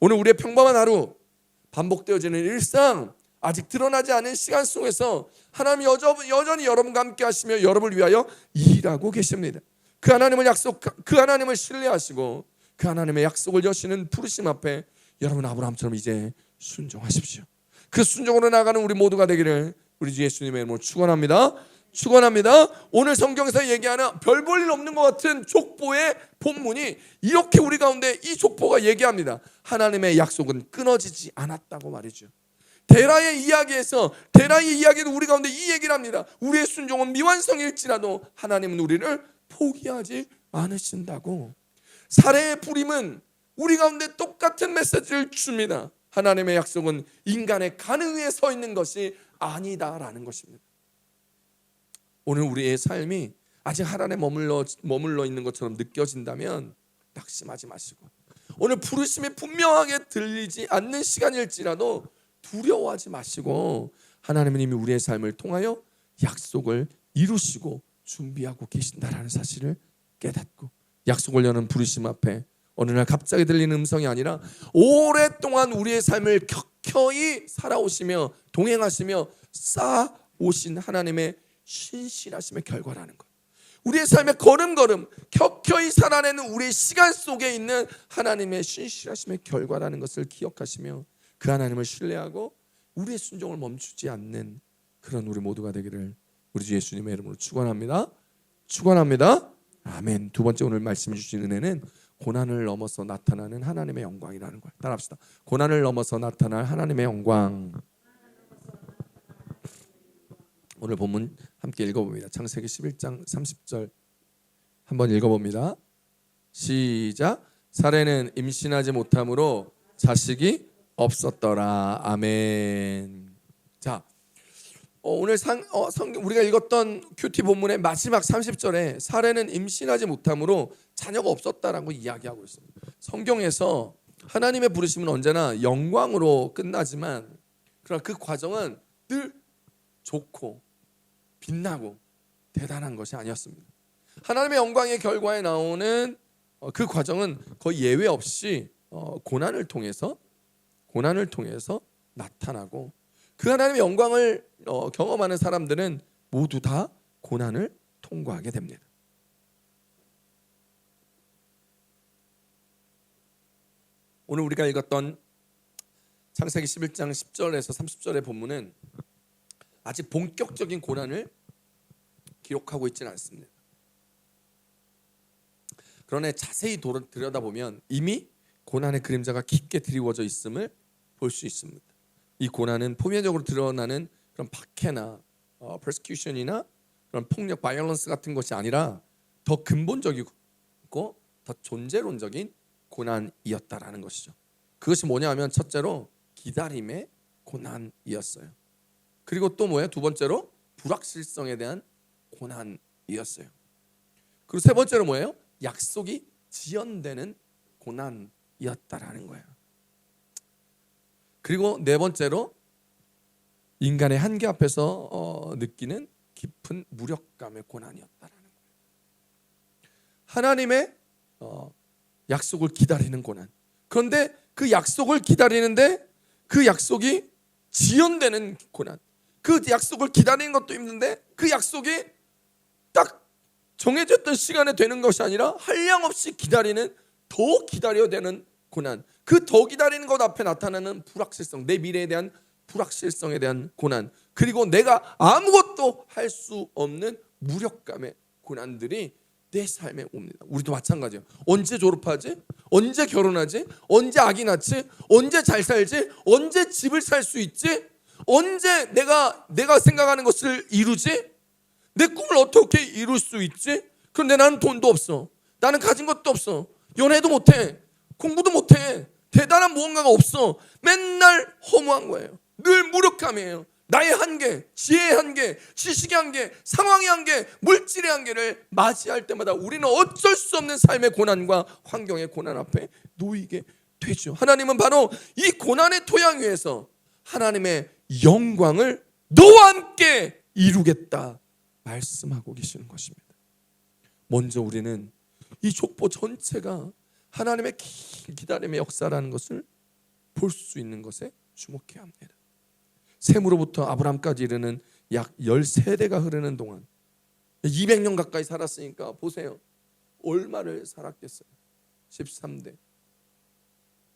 오늘 우리의 평범한 하루, 반복되어지는 일상, 아직 드러나지 않은 시간 속에서 하나님이 여전히 여러분과 함께 하시며 여러분을 위하여 일하고 계십니다. 그 하나님을 신뢰하시고 그 하나님의 약속을 여시는 부르심 앞에 여러분 아브라함처럼 이제 순종하십시오. 그 순종으로 나가는 우리 모두가 되기를 우리 주 예수님의 이름으로 축원합니다. 오늘 성경에서 얘기하는 별 볼 일 없는 것 같은 족보의 본문이 이렇게 우리 가운데 이 족보가 얘기합니다. 하나님의 약속은 끊어지지 않았다고 말이죠. 데라의 이야기도 우리 가운데 이 얘기를 합니다. 우리의 순종은 미완성일지라도 하나님은 우리를 포기하지 않으신다고. 사례의 부림은 우리 가운데 똑같은 메시지를 줍니다. 하나님의 약속은 인간의 가능 위에 서 있는 것이 아니다라는 것입니다. 오늘 우리의 삶이 아직 하란에 머물러 있는 것처럼 느껴진다면 낙심하지 마시고, 오늘 부르심이 분명하게 들리지 않는 시간일지라도 두려워하지 마시고, 하나님은 이미 우리의 삶을 통하여 약속을 이루시고 준비하고 계신다라는 사실을 깨닫고, 약속을 여는 부르심 앞에 어느 날 갑자기 들리는 음성이 아니라 오랫동안 우리의 삶을 켜켜이 살아오시며 동행하시며 쌓아오신 하나님의 신실하심의 결과라는 것. 우리의 삶의 걸음걸음 켜켜이 살아내는 우리의 시간 속에 있는 하나님의 신실하심의 결과라는 것을 기억하시며 그 하나님을 신뢰하고 우리의 순종을 멈추지 않는 그런 우리 모두가 되기를 우리 주 예수님의 이름으로 축원합니다. 아멘. 두 번째 오늘 말씀 주신 은혜는 고난을 넘어서 나타나는 하나님의 영광이라는 걸 따라합시다. 고난을 넘어서 나타날 하나님의 영광. 오늘 본문 함께 읽어봅니다. 창세기 11장 30절 한번 읽어봅니다. 시작. 사레는 임신하지 못함으로 자식이 없었더라. 아멘. 자, 오늘 우리가 읽었던 큐티 본문의 마지막 30절에 사레는 임신하지 못함으로 자녀가 없었다라고 이야기하고 있습니다. 성경에서 하나님의 부르심은 언제나 영광으로 끝나지만 그러나 그 과정은 늘 좋고 빛나고 대단한 것이 아니었습니다. 하나님의 영광의 결과에 나오는 그 과정은 거의 예외 없이 고난을 통해서 나타나고, 그 하나님의 영광을 경험하는 사람들은 모두 다 고난을 통과하게 됩니다. 오늘 우리가 읽었던 창세기 11장 10절에서 30절의 본문은 아직 본격적인 고난을 기록하고 있지는 않습니다. 그러나 자세히 들여다보면 이미 고난의 그림자가 깊게 드리워져 있음을 볼 수 있습니다. 이 고난은 표면적으로 드러나는 그런 박해나 persecution이나 그런 폭력, 바이올런스 같은 것이 아니라 더 근본적이고 더 존재론적인 고난이었다라는 것이죠. 그것이 뭐냐 하면 첫째로 기다림의 고난이었어요. 그리고 또 뭐예요? 두 번째로 불확실성에 대한 고난이었어요. 그리고 세 번째로 뭐예요? 약속이 지연되는 고난이었다라는 거예요. 그리고 네 번째로 인간의 한계 앞에서 느끼는 깊은 무력감의 고난이었다라는 거예요. 하나님의 약속을 기다리는 고난. 그런데 그 약속을 기다리는데 그 약속이 지연되는 고난. 그 약속을 기다리는 것도 힘든데 그 약속이 딱 정해졌던 시간에 되는 것이 아니라 한량없이 기다리는, 더 기다려야 되는 고난. 그 더 기다리는 것 앞에 나타나는 불확실성, 내 미래에 대한 불확실성에 대한 고난, 그리고 내가 아무것도 할 수 없는 무력감의 고난들이 내 삶에 옵니다. 우리도 마찬가지예요. 언제 졸업하지? 언제 결혼하지? 언제 아기 낳지? 언제 잘 살지? 언제 집을 살 수 있지? 언제 내가 생각하는 것을 이루지? 내 꿈을 어떻게 이룰 수 있지? 그런데 나는 돈도 없어. 나는 가진 것도 없어. 연애도 못해. 공부도 못해. 대단한 무언가가 없어. 맨날 허무한 거예요. 늘 무력함이에요. 나의 한계, 지혜의 한계, 지식의 한계, 상황의 한계, 물질의 한계를 맞이할 때마다 우리는 어쩔 수 없는 삶의 고난과 환경의 고난 앞에 놓이게 되죠. 하나님은 바로 이 고난의 토양 위에서 하나님의 영광을 너와 함께 이루겠다 말씀하고 계시는 것입니다. 먼저 우리는 이 족보 전체가 하나님의 긴 기다림의 역사라는 것을 볼 수 있는 것에 주목해야 합니다. 셈으로부터 아브라함까지 이르는 약 13대가 흐르는 동안 200년 가까이 살았으니까 보세요. 얼마를 살았겠어요? 13대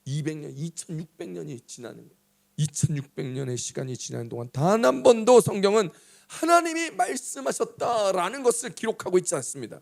200년, 2600년이 지나는 거예요. 2600년의 시간이 지나는 동안 단 한 번도 성경은 하나님이 말씀하셨다라는 것을 기록하고 있지 않습니다.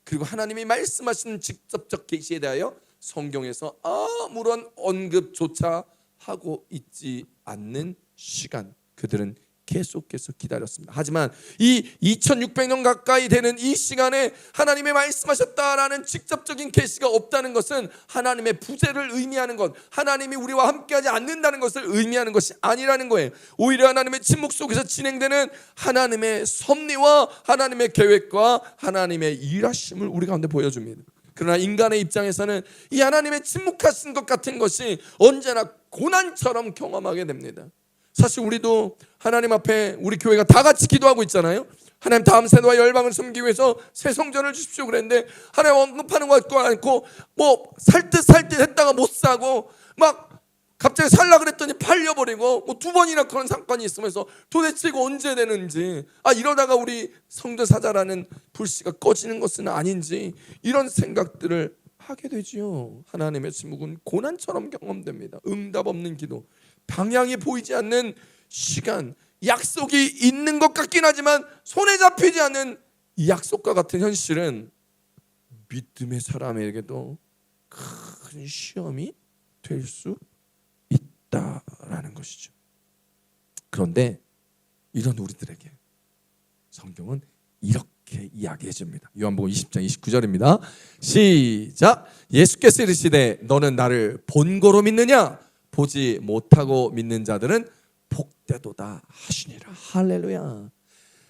그리고 하나님이 말씀하신 직접적 계시에 대하여 성경에서 아무런 언급조차 하고 있지 않는 시간, 그들은 계속해서 기다렸습니다. 하지만 이 2600년 가까이 되는 이 시간에 하나님이 말씀하셨다라는 직접적인 계시가 없다는 것은 하나님의 부재를 의미하는 것, 하나님이 우리와 함께하지 않는다는 것을 의미하는 것이 아니라는 거예요. 오히려 하나님의 침묵 속에서 진행되는 하나님의 섭리와 하나님의 계획과 하나님의 일하심을 우리 가운데 보여줍니다. 그러나 인간의 입장에서는 이 하나님의 침묵하신 것 같은 것이 언제나 고난처럼 경험하게 됩니다. 사실 우리도 하나님 앞에 우리 교회가 다 같이 기도하고 있잖아요. 하나님 다음 세대와 열방을 섬기기 위해서 새 성전을 주십시오 그랬는데 하나님 언급하는 것 같고 않고 뭐 살 듯 했다가 못 사고 막 갑자기 살라 그랬더니 팔려버리고 뭐 2번이나 그런 사건이 있으면서 도대체 이거 언제 되는지, 이러다가 우리 성전 사자라는 불씨가 꺼지는 것은 아닌지 이런 생각들을 하게 되지요. 하나님의 침묵은 고난처럼 경험됩니다. 응답 없는 기도, 방향이 보이지 않는 시간, 약속이 있는 것 같긴 하지만 손에 잡히지 않는 이 약속과 같은 현실은 믿음의 사람에게도 큰 시험이 될 수 있다라는 것이죠. 그런데 이런 우리들에게 성경은 이렇게 이야기해 줍니다. 요한복음 20장 29절입니다. 시작. 예수께서 이르시되 너는 나를 본고로 믿느냐? 보지 못하고 믿는 자들은 복되도다 하시니라. 할렐루야.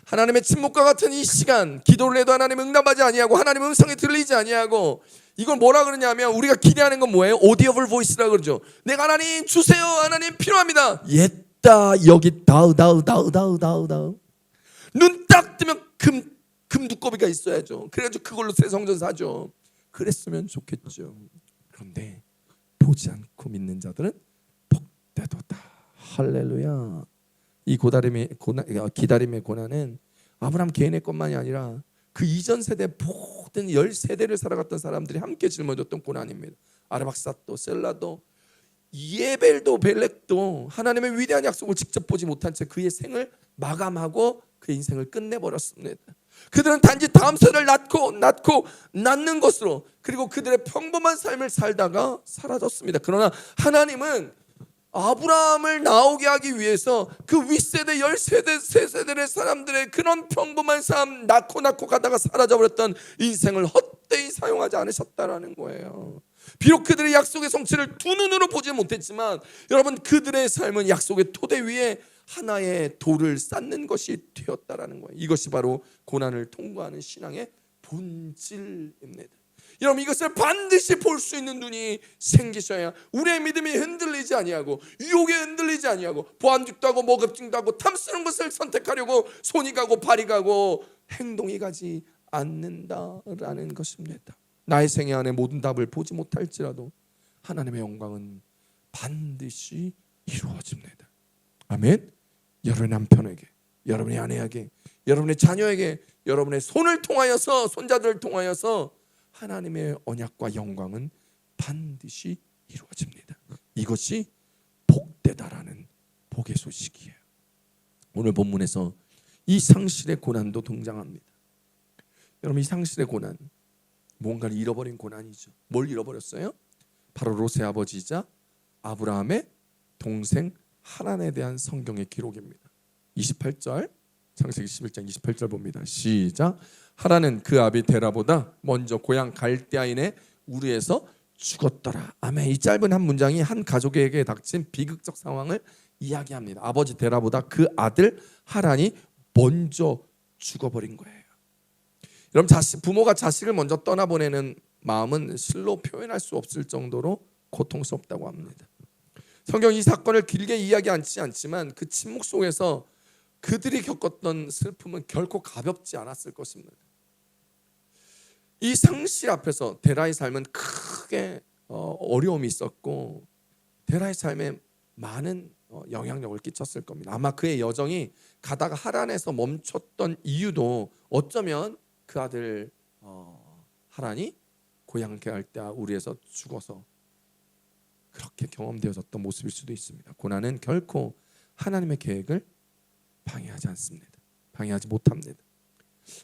하나님의 침묵과 같은 이 시간, 기도를 해도 하나님 응답하지 아니하고 하나님 음성이 들리지 아니하고, 이걸 뭐라 그러냐면 우리가 기대하는 건 뭐예요? audible voice라 그러죠. 내가 하나님 주세요, 하나님 필요합니다. 옛다 여기 다우 눈 딱 뜨면 금 두꺼비가 있어야죠. 그래가지고 그걸로 새 성전 사죠. 그랬으면 좋겠죠. 그런데 보지 않고 믿는 자들은 복되도다. 할렐루야. 이 기다림의 고난은 아브라함 개인의 것만이 아니라 그 이전 세대 모든 10세대를 살아갔던 사람들이 함께 짊어졌던 고난입니다. 아르박사도, 셀라도, 예벨도, 벨렉도 하나님의 위대한 약속을 직접 보지 못한 채 그의 생을 마감하고 그의 인생을 끝내버렸습니다. 그들은 단지 다음 세대를 낳는 것으로, 그리고 그들의 평범한 삶을 살다가 사라졌습니다. 그러나 하나님은 아브라함을 나오게 하기 위해서 그 윗세대 10세대, 세세대의 사람들의 그런 평범한 삶, 낳고 가다가 사라져버렸던 인생을 헛되이 사용하지 않으셨다라는 거예요. 비록 그들의 약속의 성취를 두 눈으로 보지 못했지만 여러분, 그들의 삶은 약속의 토대 위에 하나의 돌을 쌓는 것이 되었다라는 거예요. 이것이 바로 고난을 통과하는 신앙의 본질입니다. 여러분, 이것을 반드시 볼 수 있는 눈이 생기셔야 우리의 믿음이 흔들리지 아니하고 유혹에 흔들리지 아니하고 보안직도 하고 먹업증도 하고 탐스러운 것을 선택하려고 손이 가고 발이 가고 행동이 가지 않는다라는 것입니다. 나의 생애 안에 모든 답을 보지 못할지라도 하나님의 영광은 반드시 이루어집니다. 아멘. 여러분의 남편에게, 여러분의 아내에게, 여러분의 자녀에게, 여러분의 손을 통하여서, 손자들을 통하여서 하나님의 언약과 영광은 반드시 이루어집니다. 이것이 복되다라는 복의 소식이에요. 오늘 본문에서 이 상실의 고난도 등장합니다. 여러분, 이 상실의 고난, 뭔가를 잃어버린 고난이죠. 뭘 잃어버렸어요? 바로 롯의 아버지이자 아브라함의 동생 하란에 대한 성경의 기록입니다. 28절, 창세기 11장 28절 봅니다. 시작. 하란은 그 아비 데라보다 먼저 고향 갈대아인의 우르에서 죽었더라. 아멘. 이 짧은 한 문장이 한 가족에게 닥친 비극적 상황을 이야기합니다. 아버지 데라보다 그 아들 하란이 먼저 죽어버린 거예요. 여러분, 부모가 자식을 먼저 떠나보내는 마음은 실로 표현할 수 없을 정도로 고통스럽다고 합니다. 성경 이 사건을 길게 이야기하지 않지만 그 침묵 속에서 그들이 겪었던 슬픔은 결코 가볍지 않았을 것입니다. 이 상실 앞에서 데라의 삶은 크게 어려움이 있었고 데라의 삶에 많은 영향력을 끼쳤을 겁니다. 아마 그의 여정이 가다가 하란에서 멈췄던 이유도 어쩌면 그 아들 하란이 고향 갈대아 우르에서 죽어서 그렇게 경험되어졌던 모습일 수도 있습니다. 고난은 결코 하나님의 계획을 방해하지 않습니다. 방해하지 못합니다.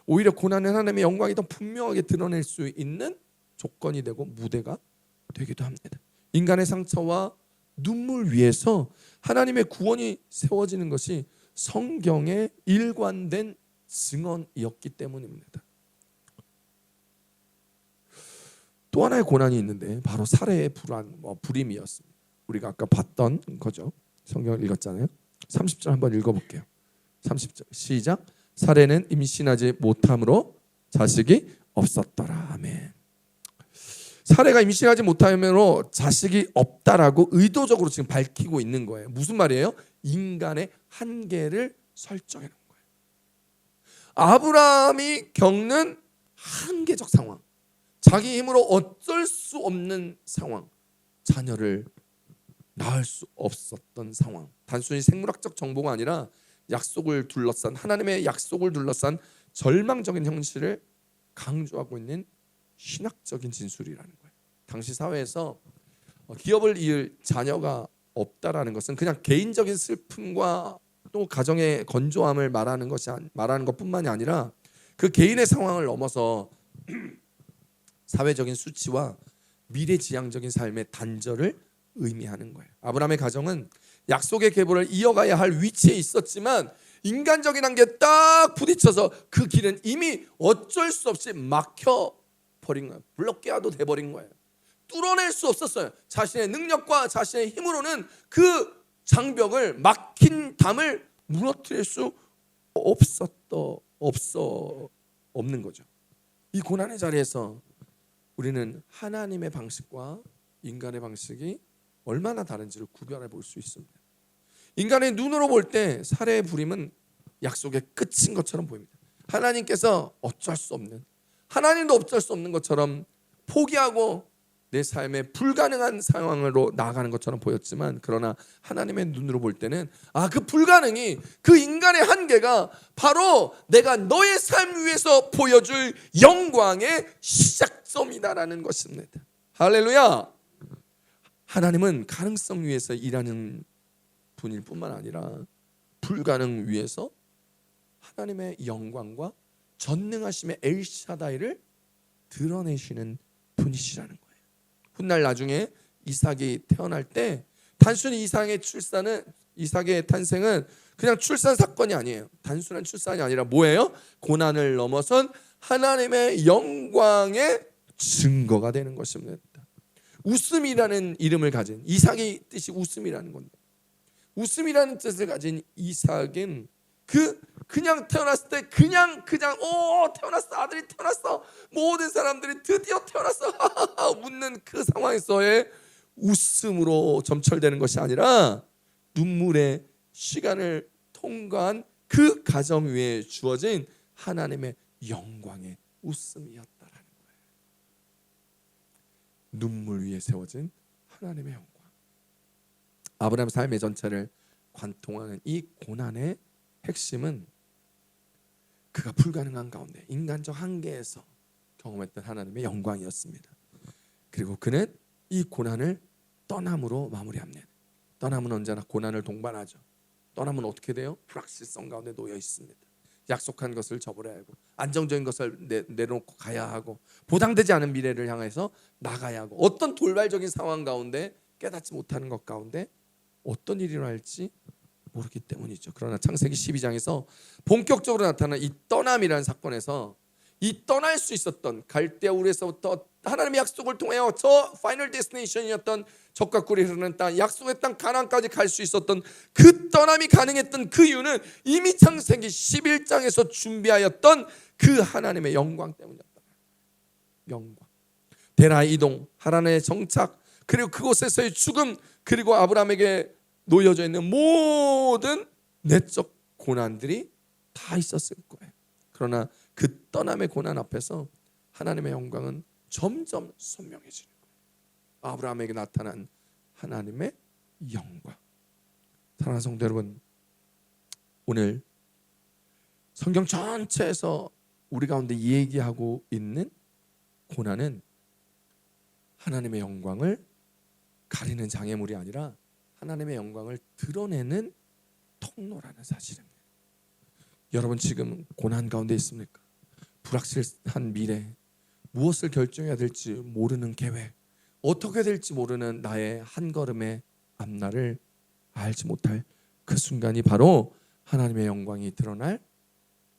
오히려 고난은 하나님의 영광이 더 분명하게 드러낼 수 있는 조건이 되고 무대가 되기도 합니다. 인간의 상처와 눈물 위에서 하나님의 구원이 세워지는 것이 성경의 일관된 증언이었기 때문입니다. 또 하나의 고난이 있는데 바로 살해의 불임이었습니다. 우리가 아까 봤던 거죠. 성경을 읽었잖아요. 30절 한번 읽어볼게요. 30절 시작. 살해는 임신하지 못함으로 자식이 없었더라. 아멘. 살해가 임신하지 못함으로 자식이 없다라고 의도적으로 지금 밝히고 있는 거예요. 무슨 말이에요? 인간의 한계를 설정해 놓은 거예요. 아브라함이 겪는 한계적 상황, 자기 힘으로 어쩔 수 없는 상황, 자녀를 낳을 수 없었던 상황, 단순히 생물학적 정보가 아니라 약속을 둘러싼, 하나님의 약속을 둘러싼 절망적인 현실을 강조하고 있는 신학적인 진술이라는 거예요. 당시 사회에서 기업을 이을 자녀가 없다라는 것은 그냥 개인적인 슬픔과 또 가정의 건조함을 말하는 것뿐만이 아니라 그 개인의 상황을 넘어서 사회적인 수치와 미래지향적인 삶의 단절을 의미하는 거예요. 아브라함의 가정은 약속의 계보를 이어가야 할 위치에 있었지만 인간적인 한계에 딱 부딪혀서 그 길은 이미 어쩔 수 없이 막혀버린 거예요. 블록케어도 돼버린 거예요. 뚫어낼 수 없었어요. 자신의 능력과 자신의 힘으로는 그 장벽을, 막힌 담을 무너뜨릴 수 없는 거죠. 이 고난의 자리에서 우리는 하나님의 방식과 인간의 방식이 얼마나 다른지를 구별해 볼 수 있습니다. 인간의 눈으로 볼 때 살해의 불임은 약속의 끝인 것처럼 보입니다. 하나님께서 어쩔 수 없는, 하나님도 어쩔 수 없는 것처럼 포기하고 내 삶에 불가능한 상황으로 나아가는 것처럼 보였지만, 그러나 하나님의 눈으로 볼 때는 그 불가능이, 그 인간의 한계가 바로 내가 너의 삶 위에서 보여줄 영광의 시작점이다라는 것입니다. 할렐루야. 하나님은 가능성 위에서 일하는 분일 뿐만 아니라 불가능 위에서 하나님의 영광과 전능하심의 엘샤다이를 드러내시는 분이시라는 거예요. 훗날 나중에 이삭이 태어날 때 단순히 이삭의 탄생은 그냥 출산 사건이 아니에요. 단순한 출산이 아니라 뭐예요? 고난을 넘어선 하나님의 영광의 증거가 되는 것입니다. 웃음이라는 이름을 가진, 이삭의 뜻이 웃음이라는 겁니다. 웃음이라는 뜻을 가진 이삭은 그냥 태어났을 때 그냥 태어났어, 아들이 태어났어, 모든 사람들이 드디어 태어났어 웃는 그 상황에서의 웃음으로 점철되는 것이 아니라 눈물의 시간을 통과한 그 가정 위에 주어진 하나님의 영광의 웃음이었다라는 거예요. 눈물 위에 세워진 하나님의 영광. 아브라함 삶의 전체를 관통하는 이 고난의 핵심은 그가 불가능한 가운데 인간적 한계에서 경험했던 하나님의 영광이었습니다. 그리고 그는 이 고난을 떠남으로 마무리합니다. 떠남은 언제나 고난을 동반하죠. 떠남은 어떻게 돼요? 불확실성 가운데 놓여 있습니다. 약속한 것을 저버려야 하고, 안정적인 것을 내놓고 가야 하고, 보장되지 않은 미래를 향해서 나가야 하고, 어떤 돌발적인 상황 가운데 깨닫지 못하는 것 가운데 어떤 일이 일어날지 모르기 때문이죠. 그러나 창세기 12장에서 본격적으로 나타난 이 떠남이라는 사건에서 이 떠날 수 있었던 갈대아 우르에서부터 하나님의 약속을 통하여 저 파이널 데스티네이션이었던 적과 꿀이 흐르는 땅, 약속의 땅 가나안까지 갈 수 있었던 그 떠남이 가능했던 그 이유는 이미 창세기 11장에서 준비하였던 그 하나님의 영광 때문이었다. 영광. 데라의 이동, 하란의 정착, 그리고 그곳에서의 죽음, 그리고 아브라함에게 놓여져 있는 모든 내적 고난들이 다 있었을 거예요. 그러나 그 떠남의 고난 앞에서 하나님의 영광은 점점 선명해지는 거예요. 아브라함에게 나타난 하나님의 영광. 사랑하는 성도 여러분, 오늘 성경 전체에서 우리 가운데 얘기하고 있는 고난은 하나님의 영광을 가리는 장애물이 아니라 하나님의 영광을 드러내는 통로라는 사실입니다. 여러분 지금 고난 가운데 있습니까? 불확실한 미래, 무엇을 결정해야 될지 모르는 계획, 어떻게 될지 모르는 나의 한 걸음의 앞날을 알지 못할 그 순간이 바로 하나님의 영광이 드러날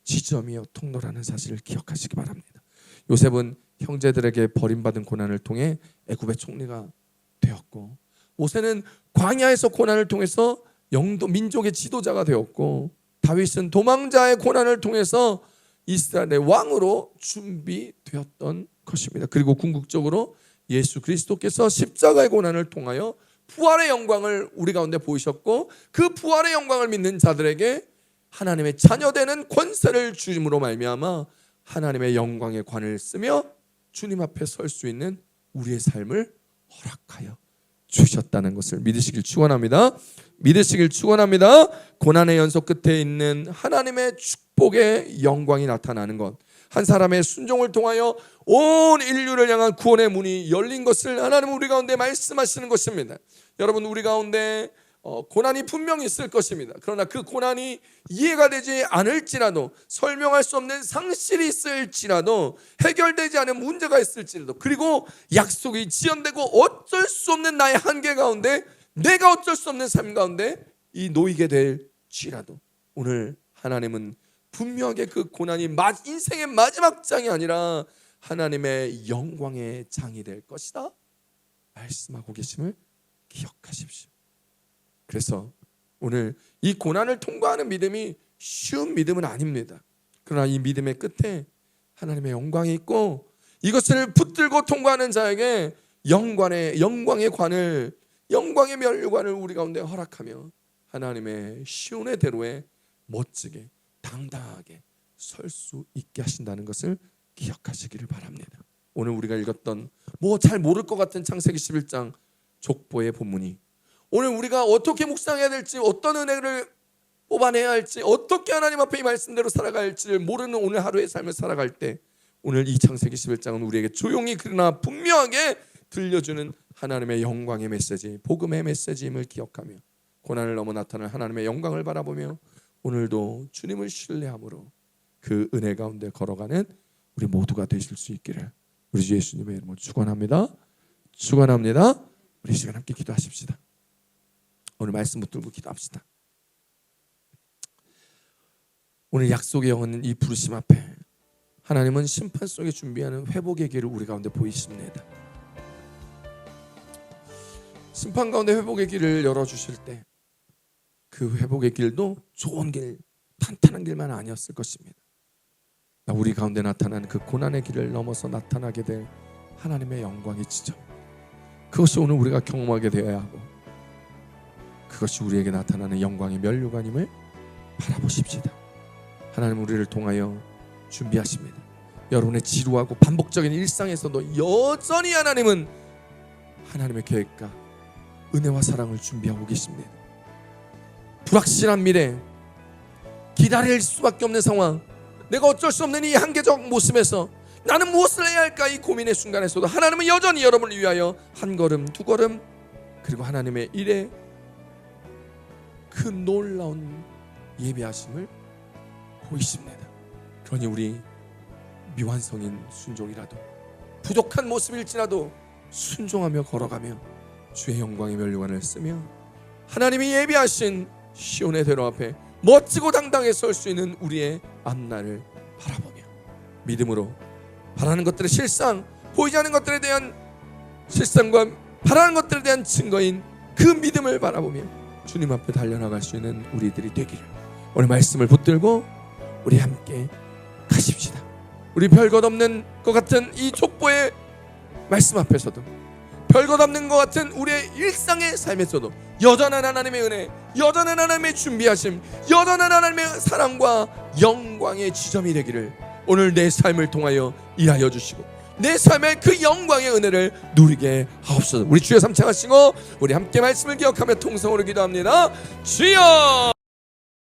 지점이요 통로라는 사실을 기억하시기 바랍니다. 요셉은 형제들에게 버림받은 고난을 통해 애굽의 총리가 되었고, 모세는 광야에서 고난을 통해서 영도 민족의 지도자가 되었고, 다윗은 도망자의 고난을 통해서 이스라엘의 왕으로 준비되었던 것입니다. 그리고 궁극적으로 예수 그리스도께서 십자가의 고난을 통하여 부활의 영광을 우리 가운데 보이셨고, 그 부활의 영광을 믿는 자들에게 하나님의 자녀되는 권세를 주심으로 말미암아 하나님의 영광의 관을 쓰며 주님 앞에 설 수 있는 우리의 삶을 허락하여 주셨다는 것을 믿으시길 축원합니다. 믿으시길 축원합니다. 고난의 연속 끝에 있는 하나님의 축복의 영광이 나타나는 것, 한 사람의 순종을 통하여 온 인류를 향한 구원의 문이 열린 것을 하나님은 우리 가운데 말씀하시는 것입니다. 여러분, 우리 가운데 고난이 분명히 있을 것입니다. 그러나 그 고난이 이해가 되지 않을지라도, 설명할 수 없는 상실이 있을지라도, 해결되지 않은 문제가 있을지라도, 그리고 약속이 지연되고 어쩔 수 없는 나의 한계 가운데, 내가 어쩔 수 없는 삶 가운데 이 놓이게 될지라도, 오늘 하나님은 분명하게 그 고난이 인생의 마지막 장이 아니라 하나님의 영광의 장이 될 것이다 말씀하고 계심을 기억하십시오. 그래서 오늘 이 고난을 통과하는 믿음이 쉬운 믿음은 아닙니다. 그러나 이 믿음의 끝에 하나님의 영광이 있고, 이것을 붙들고 통과하는 자에게 영광의 관을, 영광의 면류관을 우리 가운데 허락하며 하나님의 시온의 대로에 멋지게 당당하게 설 수 있게 하신다는 것을 기억하시기를 바랍니다. 오늘 우리가 읽었던 잘 모를 것 같은 창세기 11장 족보의 본문이 오늘 우리가 어떻게 묵상해야 될지, 어떤 은혜를 뽑아내야 할지, 어떻게 하나님 앞에 이 말씀대로 살아가야 할지를 모르는 오늘 하루의 삶을 살아갈 때, 오늘 이 창세기 11장은 우리에게 조용히 그러나 분명하게 들려주는 하나님의 영광의 메시지, 복음의 메시지임을 기억하며 고난을 넘어 나타날 하나님의 영광을 바라보며 오늘도 주님을 신뢰함으로 그 은혜 가운데 걸어가는 우리 모두가 되실 수 있기를 우리 주 예수님의 이름으로 축원합니다. 축원합니다. 우리 시간 함께 기도하십시다. 오늘 말씀 붙들고 기도합시다. 오늘 약속의 영은 이 부르심 앞에 하나님은 심판 속에 준비하는 회복의 길을 우리 가운데 보이십니다. 심판 가운데 회복의 길을 열어주실 때 그 회복의 길도 좋은 길, 탄탄한 길만 아니었을 것입니다. 우리 가운데 나타나는 그 고난의 길을 넘어서 나타나게 될 하나님의 영광의 지점, 그것이 오늘 우리가 경험하게 되어야 하고, 그것이 우리에게 나타나는 영광의 면류관임을 바라보십시다. 하나님 우리를 통하여 준비하십니다. 여러분의 지루하고 반복적인 일상에서도 여전히 하나님은 하나님의 계획과 은혜와 사랑을 준비하고 계십니다. 불확실한 미래, 기다릴 수밖에 없는 상황, 내가 어쩔 수 없는 이 한계적 모습에서 나는 무엇을 해야 할까 이 고민의 순간에서도 하나님은 여전히 여러분을 위하여 한 걸음 두 걸음 그리고 하나님의 일에 그 놀라운 예배하심을 보이십니다. 그러니 우리 미완성인 순종이라도 부족한 모습일지라도 순종하며 걸어가며 주의 영광의 면류관을 쓰며 하나님이 예비하신 시온의 대로 앞에 멋지고 당당히 설 수 있는 우리의 앞날을 바라보며 믿음으로 바라는 것들의 실상, 보이지 않는 것들에 대한 실상과 바라는 것들에 대한 증거인 그 믿음을 바라보며 주님 앞에 달려나갈 수 있는 우리들이 되기를 오늘 말씀을 붙들고 우리 함께 가십시다. 우리 별것 없는 것 같은 이 족보의 말씀 앞에서도 별것 없는 것 같은 우리의 일상의 삶에서도 여전한 하나님의 은혜, 여전한 하나님의 준비하심, 여전한 하나님의 사랑과 영광의 지점이 되기를 오늘 내 삶을 통하여 일하여 주시고 내 삶의 그 영광의 은혜를 누리게 하옵소서. 우리 주여 삼창하시고 우리 함께 말씀을 기억하며 통성으로 기도합니다. 주여